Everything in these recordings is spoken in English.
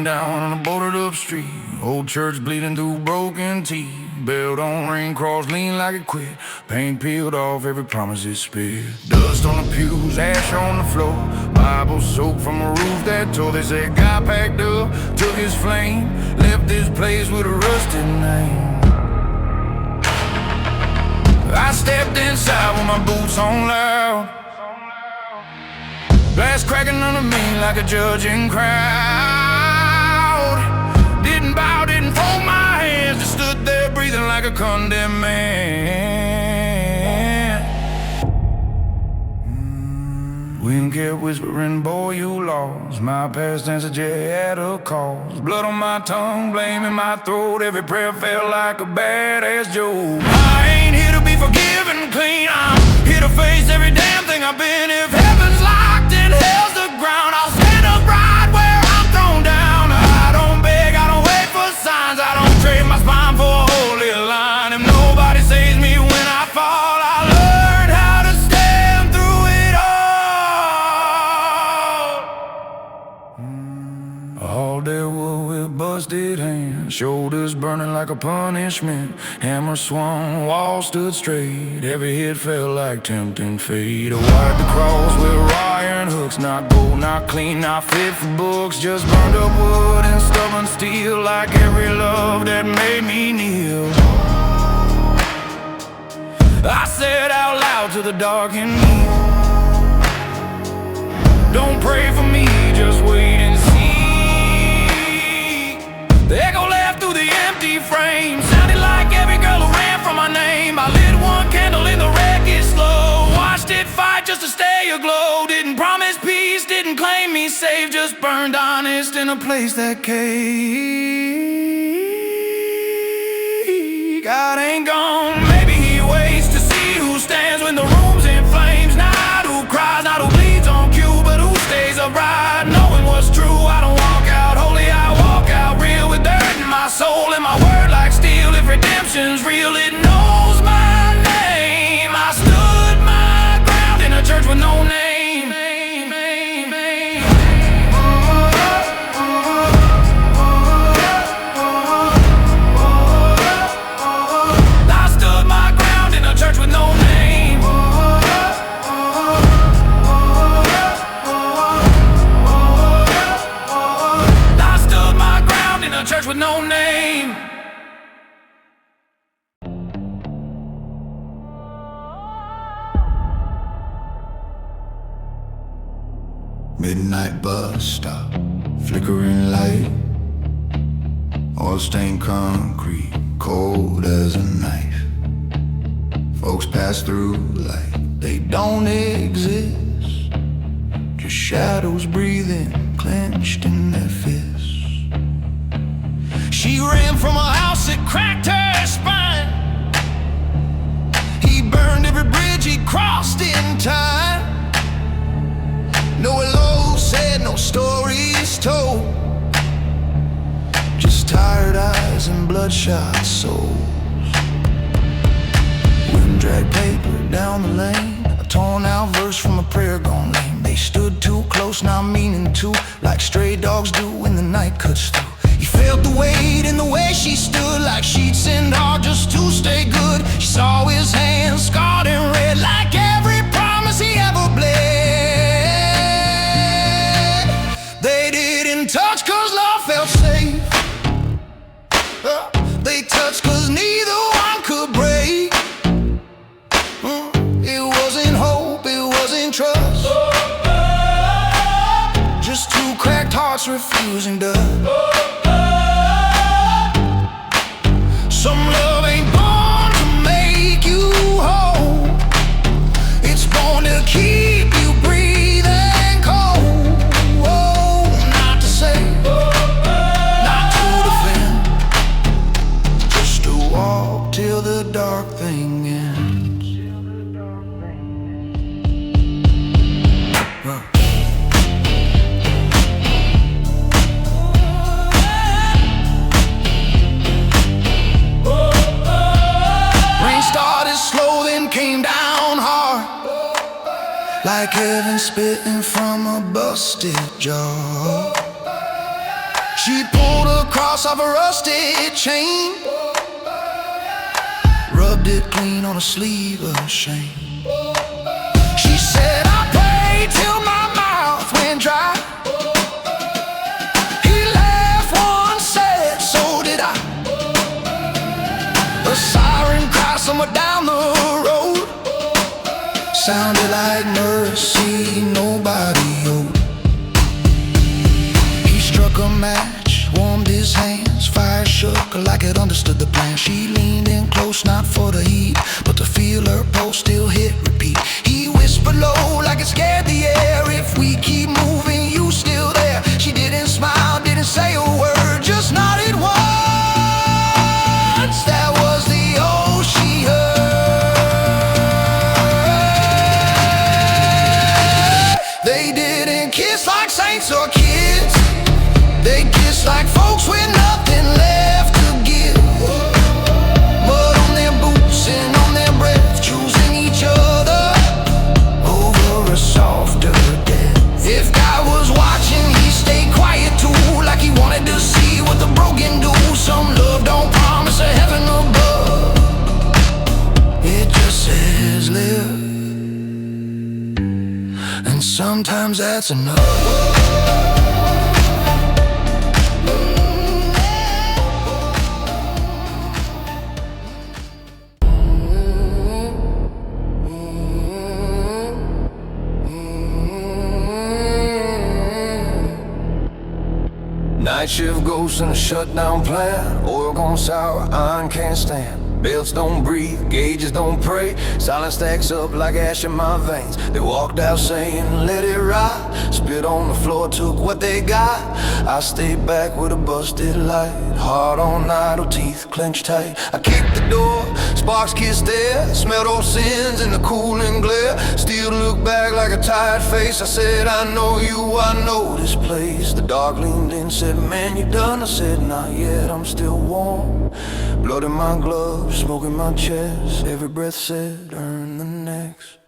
laying down on a boarded up street. Old church bleeding through broken teeth. Bell don't ring, cross lean like it quit. Paint peeled off, every promise is spit. Dust on the pews, ash on the floor. Bible soaked from a roof that tore. They said God packed up, took his flame, left this place with a rusted name. I stepped inside with my boots on loud, glass cracking under me like a judging crowd. Didn't bow, didn't fold my hands, just stood there breathing like a condemned man. Wind kept whispering, boy, you lost. My past answer just had a cause. Blood on my tongue, blame in my throat. Every prayer felt like a badass joke. I ain't here to be forgiven clean, I'm here to face every damn thing I've been. If heaven's locked and hell's the ground, I'll stand up right where I'm thrown down. I don't beg, I don't wait for signs, I don't trade my spine for a holy line. If nobody saves me when I fall, I learn how to stand through it all. All there were with busted hands, shoulders burning like a punishment. Hammer swung, wall stood straight, every hit felt like tempting fate. I wired the cross with iron hooks, not gold, not clean, not fit for books. Just burned up wood and stubborn steel, like every love that made me kneel. I said out loud to the dark in me, don't pray for me, just wait and see. The echo laughed through the empty frame, sounded like every girl who ran from my name. I lit one candle in the wreckage slow, watched it fight just to stay aglow. Didn't promise peace, didn't claim me safe, just burned honest in a place that caved. God ain't gone, maybe he waits to see who stands when the room's in flames. Not who cries, not who bleeds on cue, but who stays upright, knowing what's true. I don't walk out holy, I walk out real, with dirt in my soul and my word like steel. If redemption's real, it knows my name. I stood my ground in a church with no name. I stood my ground in a church with no name. I stood my ground in a church with no name. Midnight bus stop, flickering light, oil-stained concrete, cold as a knife. Folks pass through like they don't exist, just shadows breathing, clenched in their fists. She ran from a house that cracked her spine. He burned every bridge he crossed in time. No hello said, no stories told, just tired eyes and bloodshot souls. Wind dragged paper down the lane, a torn out verse from a prayer gone lame. They stood too close, not meaning to, like stray dogs do when the night cuts through. He felt the weight in the way she stood, like she'd sinned hard just to stay good. She saw his hands scarred and red, like every promise he ever bled. They didn't touch cause love felt safe, they touched cause neither one could break. It wasn't hope, it wasn't trust, just two cracked hearts refusing to. Some love ain't born to make you whole, it's born to keep you breathing cold. Oh, not to save, not to defend, just to walk till the dark thing ends. Like heaven spitting from a busted jaw. She pulled a cross off a rusted chain, rubbed it clean on a sleeve of her shame. She said, I prayed till my mouth went dry. He laughed once, said, so did I. A siren cry somewhere down the road sounded like mercy nobody owed. He struck a match, warmed his hands. Fire shook like it understood the plan. She leaned in close, not for the heat, but to feel her pulse still hit repeat. He whispered low like it scared the air. If we keep moving, you still there. She didn't smile, didn't say a word, just nodded once. That was the all she heard. They didn't kiss like saints or kids. They kissed like folks with nothing left to give. Mud on their boots and on their breath, choosing each other over a softer death. If God was watching, he stayed quiet too, like he wanted to see what the broken do. Some love don't promise a heaven above, it just says live, and sometimes that's enough. Night shift ghosts in a shutdown plan. Oil gone sour, iron can't stand. Belts don't breathe, gauges don't pray. Silence stacks up like ash in my veins. They walked out saying, let it ride. Spit on the floor, took what they got. I stayed back with a busted light. Hard on idle, teeth clenched tight. I kicked the door, sparks kissed air. Smelled old sins in the cooling glare. Still look back like a tired face. I said, I know you, I know this place. The dog leaned in, said, man, you done? I said, not yet, I'm still warm. Blood in my gloves, smoke in my chest. Every breath said, earn the next.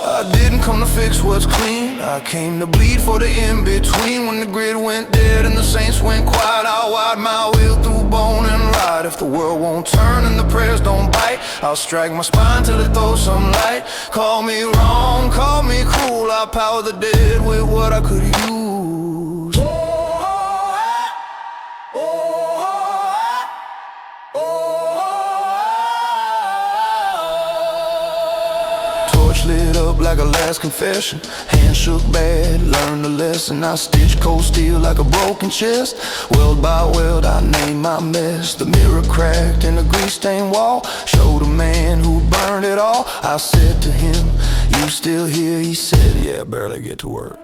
I didn't come to fix what's clean, I came to bleed for the in-between. When the grid went dead and the saints went quiet, I'll wide my wheel through bone and ride. If the world won't turn and the prayers don't bite, I'll strike my spine till it throws some light. Call me wrong, call me cruel, I power the dead with what I could use. Lit up like a last confession. Hands shook bad, learned the lesson. I stitched cold steel like a broken chest. Weld by weld, I named my mess. The mirror cracked in the grease-stained wall showed a man who burned it all. I said to him, you still here? He said, yeah, barely get to work.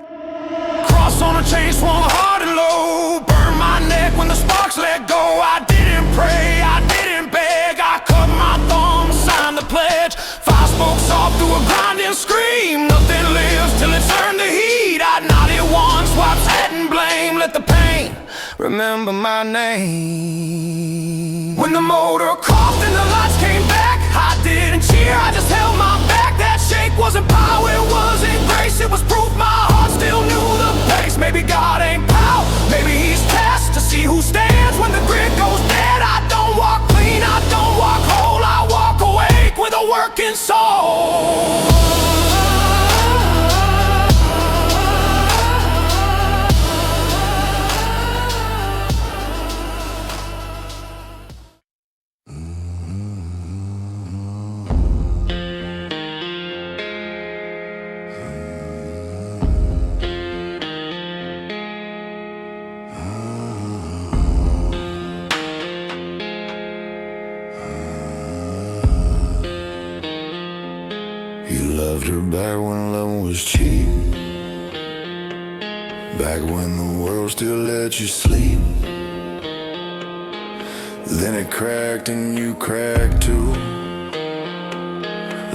Cross on a chain, swung hard and low. Burned my neck when the sparks let go. I didn't pray, I didn't beg. I cut my thumb, signed the pledge. Fire smoke soft through a grinding scream. Nothing lives till it's earned the heat. I nodded once, wiped head and blame. Let the pain remember my name. When the motor coughed and the lights came back, I didn't cheer, I just held my back. That shake wasn't power, it wasn't grace. It was proof my heart still knew the pace. Maybe God ain't power, maybe he's tasked to see who stands when the grid goes dead. I don't walk clean, I don't walk whole, I walk awake with a working soul. You loved her back when love was cheap, back when the world still let you sleep. Then it cracked and you cracked too.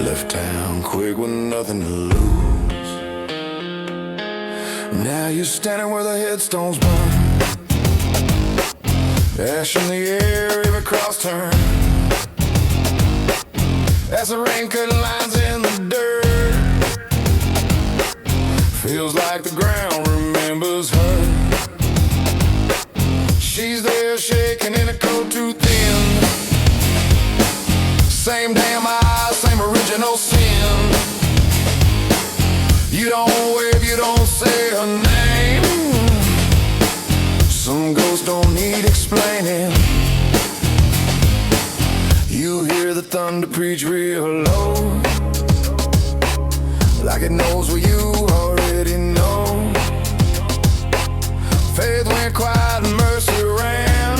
Left town quick with nothing to lose. Now you're standing where the headstones burn, ash in the air, every cross turn. As the rain cut lines in the dirt, Feels like the ground remembers her. She's there shaking in a coat too thin. Same damn eyes, same original sin. You don't wave, you don't say her name. Some ghosts don't need explaining. You hear the thunder preach real low, like it knows what you already know. Faith went quiet and mercy ran.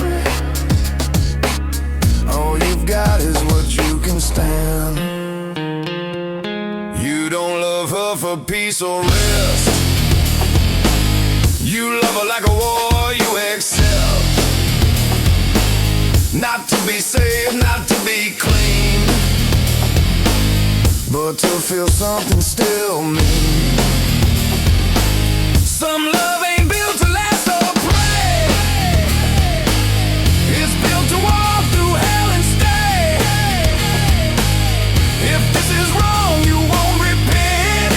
All you've got is what you can stand. You don't love her for peace or rest. You love her like a war you accept. Not to be saved, not to be clean, but to feel something still mean. Some love ain't built to last or pray. It's built to walk through hell and stay. If this is wrong, you won't repent.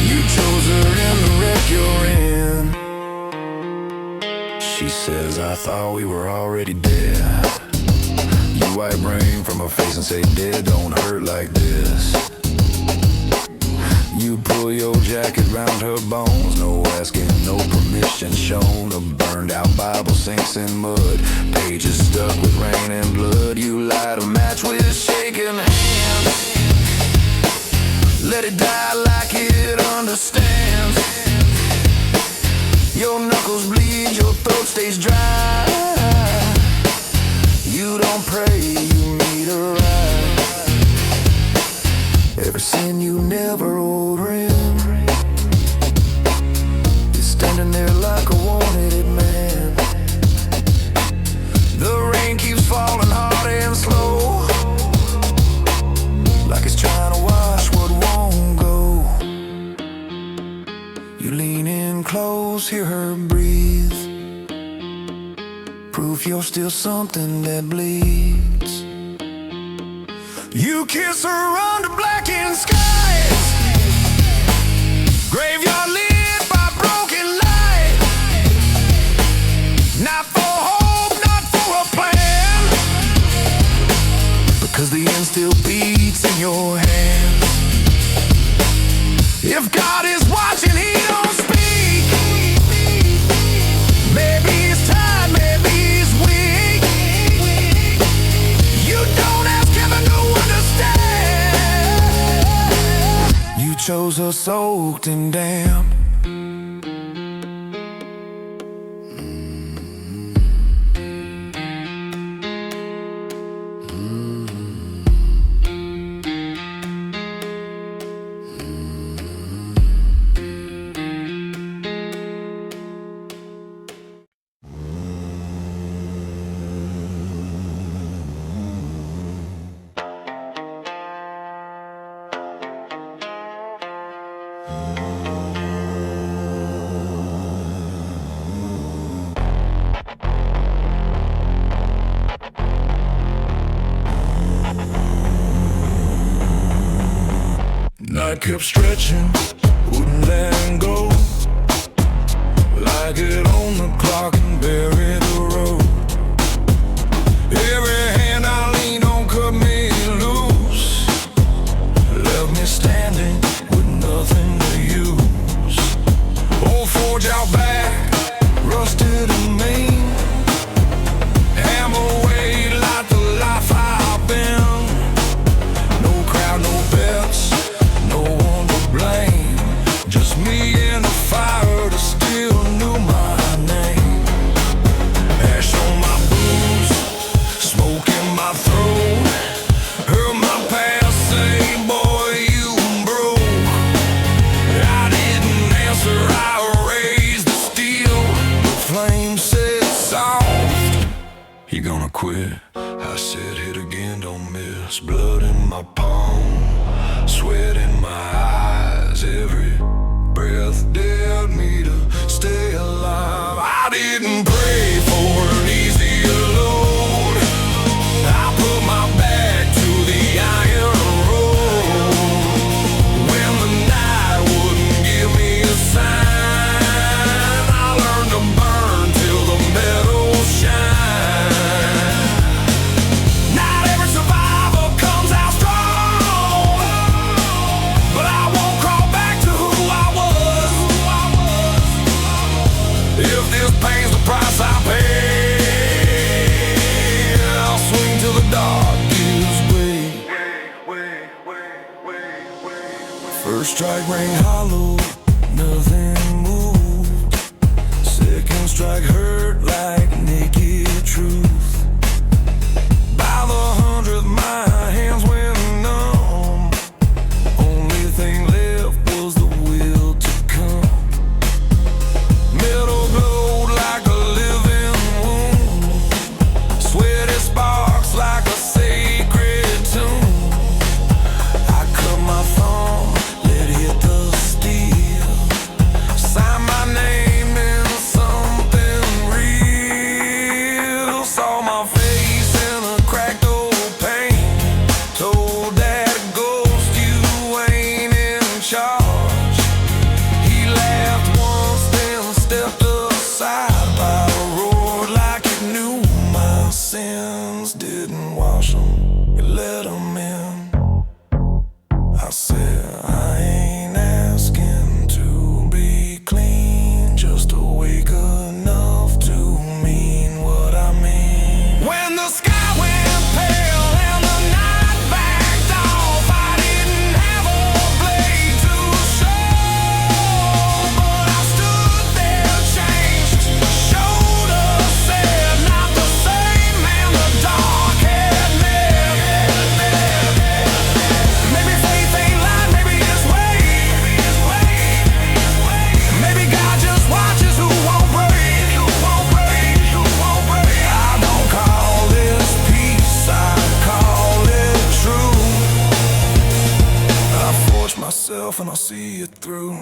You chose her in the wreck you're in. She says, I thought we were already dead. You wipe rain from her face and say, dead don't hurt like this. You pull your jacket round her bones, no asking, no permission shown. A burned out Bible sinks in mud, pages stuck with rain and blood. You light a match with shaking hands. Let it die like it understands. Your knuckles bleed, your throat stays dry. You don't pray, you meet her right. Every sin you never owed in is standing there like a wanted man. The rain keeps falling hard and slow, like it's trying to wash what won't go. You lean in close, hear her breathe. Proof you're still something that bleeds. You kiss her under blackened skies, graveyard lit by broken light. Not for hope, not for a plan, because the end still beats in your hands. If God is watching, he don't speak. Maybe he's tired, maybe he's weak. You don't ask heaven to understand. You chose her soaked in damp. Night kept stretching, wouldn't let go. Like it on the clock and bury the road. Every hand I leaned on cut me loose, left me standing with nothing to use. Old forge out back, rusted and mean. Hammer away like the life I've been. No crowd, no bets, no one to blame. Just me and the fire that still knew my name. Ash on my boots, smoke in my throat. Heard my past say, boy, you broke. I didn't answer, I raised the steel. The flame said soft, you gonna quit? I said hit again, don't miss. Blood in my palm, sweat in my eyes. Every breath dared me to stay alive. I didn't pray for an easy load. I put my back to the iron road. When the night wouldn't First strike rang hollow, nothing moved. Second strike hurt like naked truth. By the 100th, my hands went numb. Only thing left was the will to come. Metal glowed like a living wound. Sweaty sparks like a sacred tune. I cut my thumb, let it hit the steel. Sign my name in something real. Saw my face in a cracked old pane. Told that ghost you ain't in charge. He laughed once, then stepped aside. By a roar like it knew my sins didn't wash him, it let him in. I said, I ain't asking to be clean, just awake enough to mean what I mean. When the sky went pale and the night backed off, I didn't have a blade to show, but I stood there changed. Shoulder said, not the same man the dark had met. Maybe faith ain't lied, maybe it's way. Maybe God just watches who won't break. I don't call this peace, I call it true. I forged myself and I'll see it through.